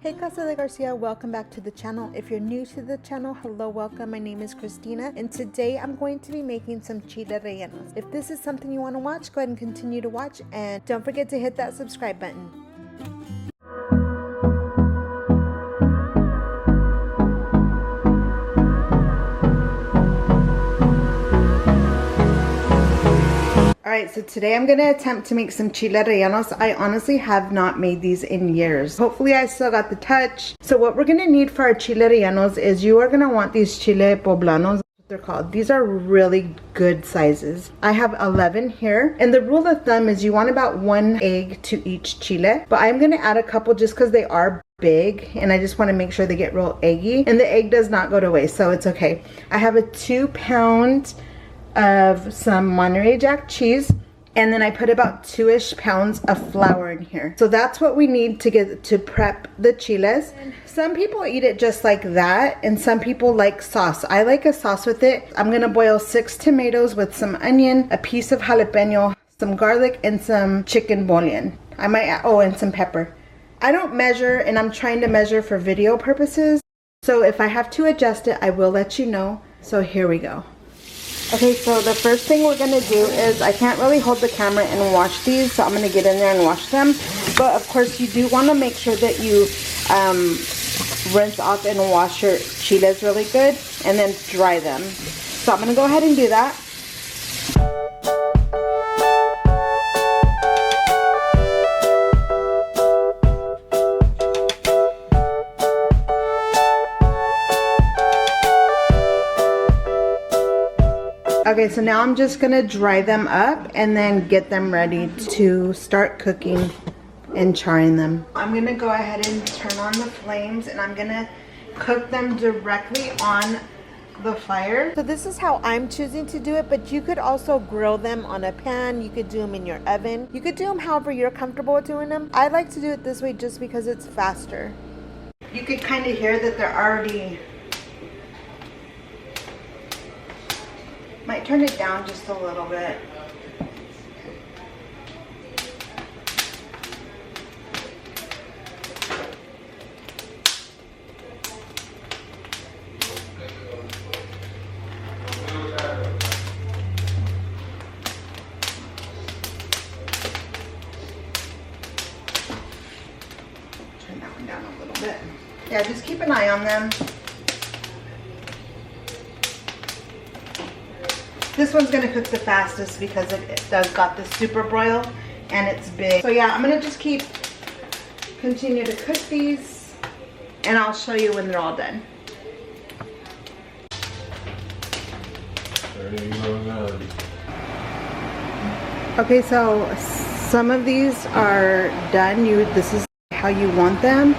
Hey Casa de Garcia, welcome back to the channel. If you're new to the channel, hello, welcome. My name is Christina and today I'm going to be making some chile rellenos. If this is something you want to watch, go ahead and continue to watch and don't forget to hit that subscribe button. Alright, so today I'm going to attempt to make some chile rellenos. I honestly have not made these in years. Hopefully I still got the touch. So what we're going to need for our chile rellenos is you are going to want these chile poblanos. That's what they're called. These are really good sizes. I have 11 here. And the rule of thumb is you want about 1 egg to each chile. But I'm going to add a couple just because they are big and I just want to make sure they get real eggy. And the egg does not go to waste, so it's okay. I have a 2-pound of some Monterey Jack cheese, and then I put about 2-ish pounds of flour in here. So that's what we need to prep the chiles. Some people eat it just like that, and some people like sauce. I like a sauce with it. I'm gonna boil 6 tomatoes with some onion, a piece of jalapeno, some garlic, and some chicken bouillon. I might add, oh, and some pepper. I don't measure, and I'm trying to measure for video purposes. So if I have to adjust it, I will let you know. So here we go. Okay, so the first thing we're going to do is, I can't really hold the camera and wash these, so I'm going to get in there and wash them. But of course, you do want to make sure that you rinse off and wash your chiles really good and then dry them. So I'm going to go ahead and do that. Okay, so now I'm just gonna dry them up and then get them ready to start cooking and charring them. I'm gonna go ahead and turn on the flames and I'm gonna cook them directly on the fire. So this is how I'm choosing to do it, but you could also grill them on a pan. You could do them in your oven. You could do them however you're comfortable with doing them. I like to do it this way just because it's faster. You could kind of hear that they're already... Might turn it down just a little bit. Turn that one down a little bit. Yeah, just keep an eye on them. This one's gonna cook the fastest because it does got the super broil and it's big. So yeah, I'm gonna just continue to cook these and I'll show you when they're all done. Okay, so some of these are done. This is how you want them.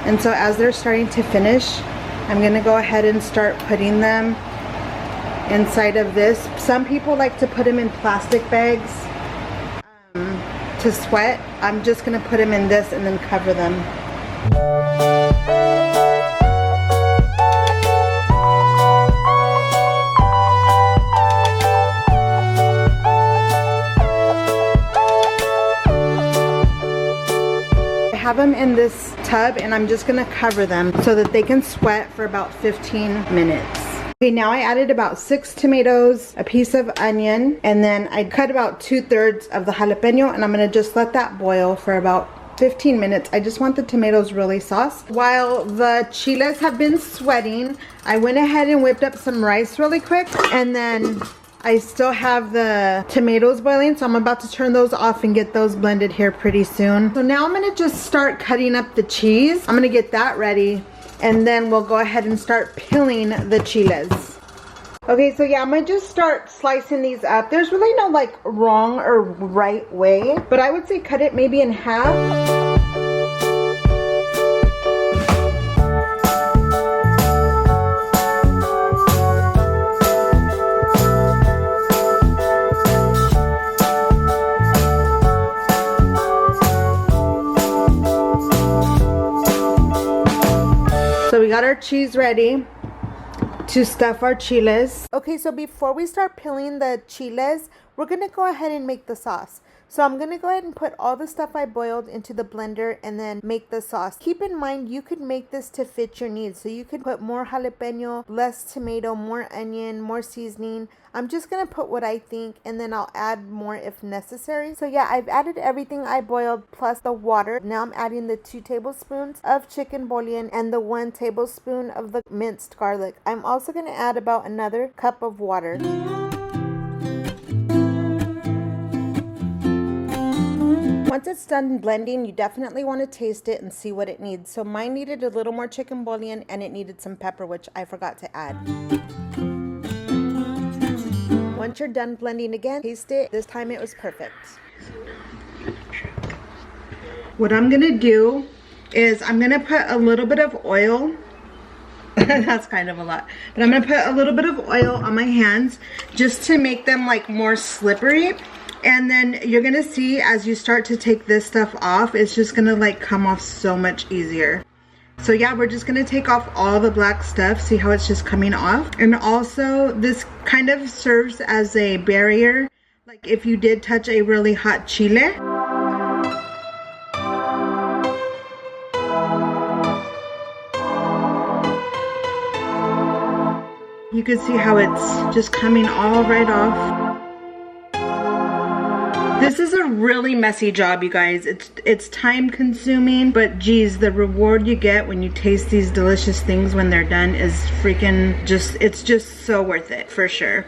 And so as they're starting to finish, I'm gonna go ahead and start putting them inside of this. Some people like to put them in plastic bags to sweat. I'm just gonna put them in this and then cover them. I have them in this tub and I'm just gonna cover them so that they can sweat for about 15 minutes. Okay, now I added about 6 tomatoes, a piece of onion, and then I cut about 2/3 of the jalapeno, and I'm gonna just let that boil for about 15 minutes. I just want the tomatoes really sauced. While the chiles have been sweating, I went ahead and whipped up some rice really quick, and then I still have the tomatoes boiling, so I'm about to turn those off and get those blended here pretty soon. So now I'm gonna just start cutting up the cheese. I'm gonna get that ready. And then we'll go ahead and start peeling the chiles. Okay, so yeah, I'm gonna just start slicing these up. There's really no like wrong or right way, but I would say cut it maybe in half. So we got our cheese ready to stuff our chiles. Okay, so before we start peeling the chiles, we're gonna go ahead and make the sauce. So I'm going to go ahead and put all the stuff I boiled into the blender and then make the sauce. Keep in mind, you could make this to fit your needs. So you could put more jalapeno, less tomato, more onion, more seasoning. I'm just going to put what I think and then I'll add more if necessary. So yeah, I've added everything I boiled plus the water. Now I'm adding the 2 tablespoons of chicken bouillon and the 1 tablespoon of the minced garlic. I'm also going to add about another cup of water. Once it's done blending, you definitely want to taste it and see what it needs. So mine needed a little more chicken bouillon and it needed some pepper, which I forgot to add. Once you're done blending again, taste it. This time it was perfect. What I'm going to do is I'm going to put a little bit of oil. That's kind of a lot. But I'm going to put a little bit of oil on my hands just to make them like more slippery. And then you're gonna see as you start to take this stuff off, it's just gonna like come off so much easier. So yeah, we're just gonna take off all the black stuff. See how it's just coming off? And also this kind of serves as a barrier. Like if you did touch a really hot chile. You can see how it's just coming all right off. This is a really messy job, you guys. It's time consuming, but geez, the reward you get when you taste these delicious things when they're done is freaking it's just so worth it, for sure.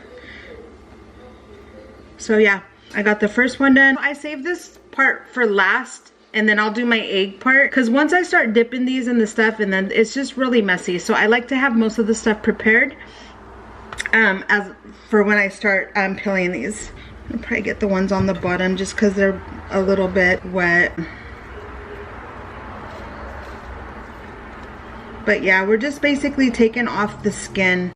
So yeah, I got the first one done. I saved this part for last and then I'll do my egg part, because once I start dipping these in the stuff and then it's just really messy. So I like to have most of the stuff prepared as for when I start peeling these. I'll probably get the ones on the bottom just because they're a little bit wet. But yeah, we're just basically taking off the skin.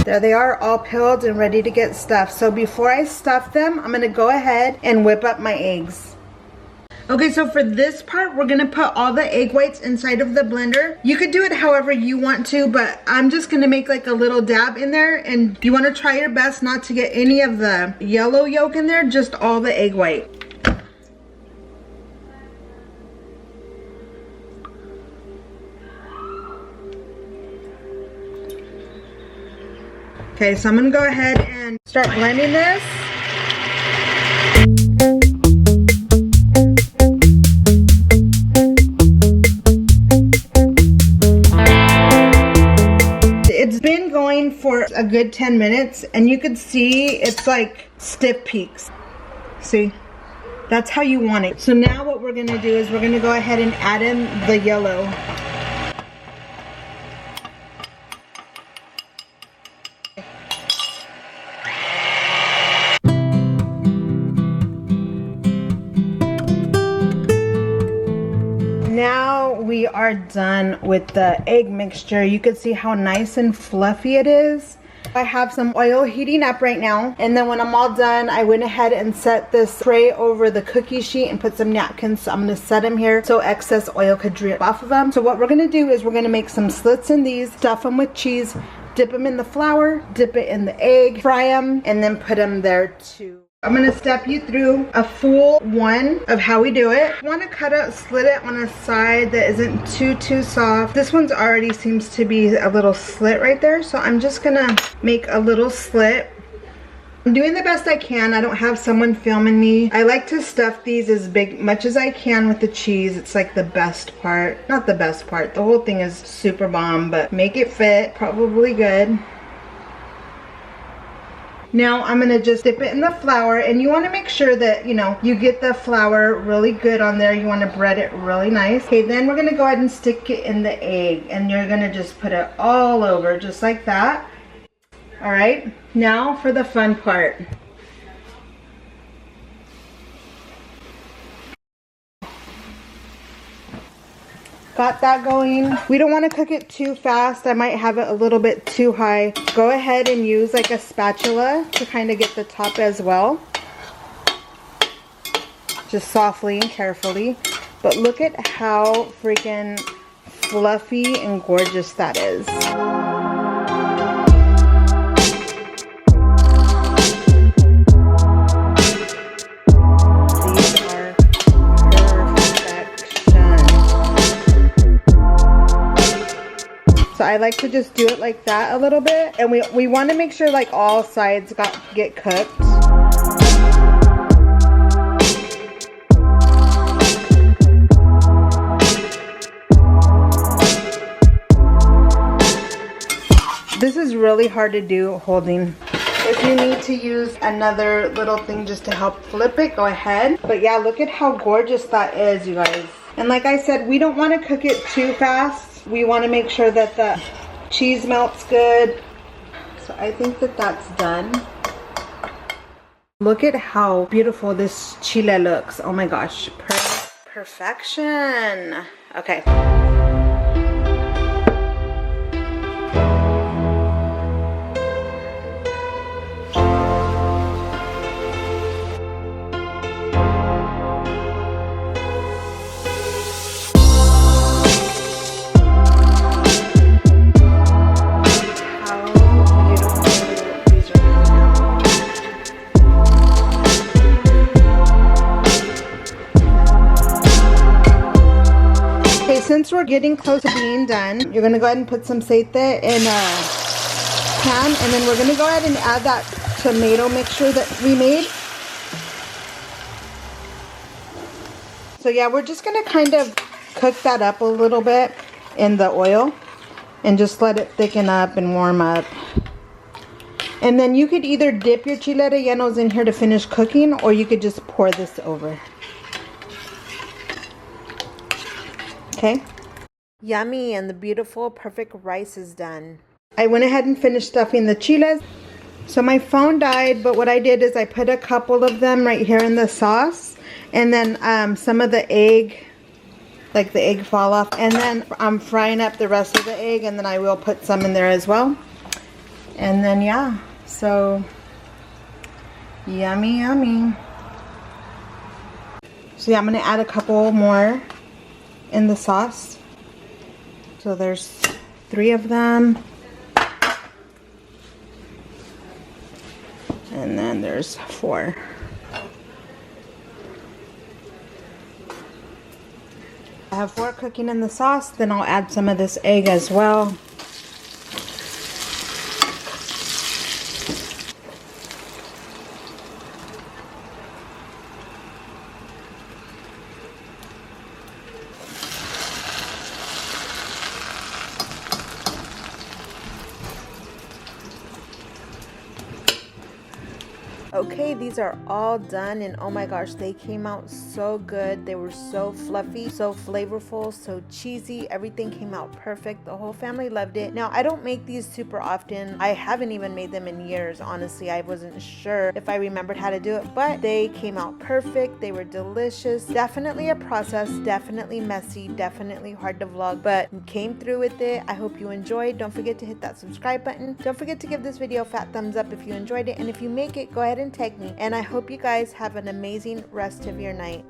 There they are, all peeled and ready to get stuffed. So before I stuff them, I'm gonna go ahead and whip up my eggs. Okay, so for this part, we're gonna put all the egg whites inside of the blender. You could do it however you want to, but I'm just gonna make like a little dab in there, and you wanna try your best not to get any of the yellow yolk in there, just all the egg white. Okay, so I'm gonna go ahead and start blending this. It's been going for a good 10 minutes and you could see it's like stiff peaks. See? That's how you want it. So now what we're gonna do is we're gonna go ahead and add in the yellow. Now we are done with the egg mixture. You can see how nice and fluffy it is. I have some oil heating up right now, and then when I'm all done, I went ahead and set this tray over the cookie sheet and put some napkins. So I'm gonna set them here so excess oil could drip off of them. So what we're gonna do is we're gonna make some slits in these, stuff them with cheese, dip them in the flour, dip it in the egg, fry them, and then put them there too. I'm gonna step you through a full one of how we do it. I want to cut out, slit it on a side that isn't too soft. This one's already seems to be a little slit right there, so I'm just gonna make a little slit. I'm doing the best I can. I don't have someone filming me. I like to stuff these as much as I can with the cheese. It's like the best part. Not the best part. The whole thing is super bomb, but make it fit. Probably good. Now I'm gonna just dip it in the flour, and you wanna make sure that, you know, you get the flour really good on there. You wanna bread it really nice. Okay, then we're gonna go ahead and stick it in the egg, and you're gonna just put it all over, just like that. All right, now for the fun part. Got that going. We don't want to cook it too fast. I might have it a little bit too high. Go ahead and use like a spatula to kind of get the top as well. Just softly and carefully. But look at how freaking fluffy and gorgeous that is. So I like to just do it like that a little bit, and we want to make sure like all sides get cooked. This is really hard to do holding. If you need to use another little thing just to help flip it, go ahead. But yeah, look at how gorgeous that is, you guys. And like I said, we don't want to cook it too fast. We want to make sure that the cheese melts good. So I think that that's done. Look at how beautiful this chile looks. Oh my gosh, perfection. Okay. Since we're getting close to being done, you're gonna go ahead and put some aceite in a pan, and then we're gonna go ahead and add that tomato mixture that we made. So yeah, we're just gonna kind of cook that up a little bit in the oil and just let it thicken up and warm up. And then you could either dip your chile rellenos in here to finish cooking, or you could just pour this over. Okay. Yummy, and the beautiful, perfect rice is done. I went ahead and finished stuffing the chiles. So my phone died, but what I did is I put a couple of them right here in the sauce, and then some of the egg, like the egg fall off, and then I'm frying up the rest of the egg, and then I will put some in there as well. And then yeah, so yummy, yummy. So yeah, I'm gonna add a couple more in the sauce. So there's 3 of them, and then there's 4. I have 4 cooking in the sauce, then I'll add some of this egg as well. Okay, these are all done, and oh my gosh, they came out so good. They were so fluffy, so flavorful, so cheesy. Everything came out perfect. The whole family loved it. Now, I don't make these super often. I haven't even made them in years, honestly. I wasn't sure if I remembered how to do it, but they came out perfect. They were delicious. Definitely a process, definitely messy, definitely hard to vlog, but came through with it. I hope you enjoyed. Don't forget to hit that subscribe button. Don't forget to give this video a fat thumbs up if you enjoyed it, and if you make it, go ahead and tag me. And I hope you guys have an amazing rest of your night.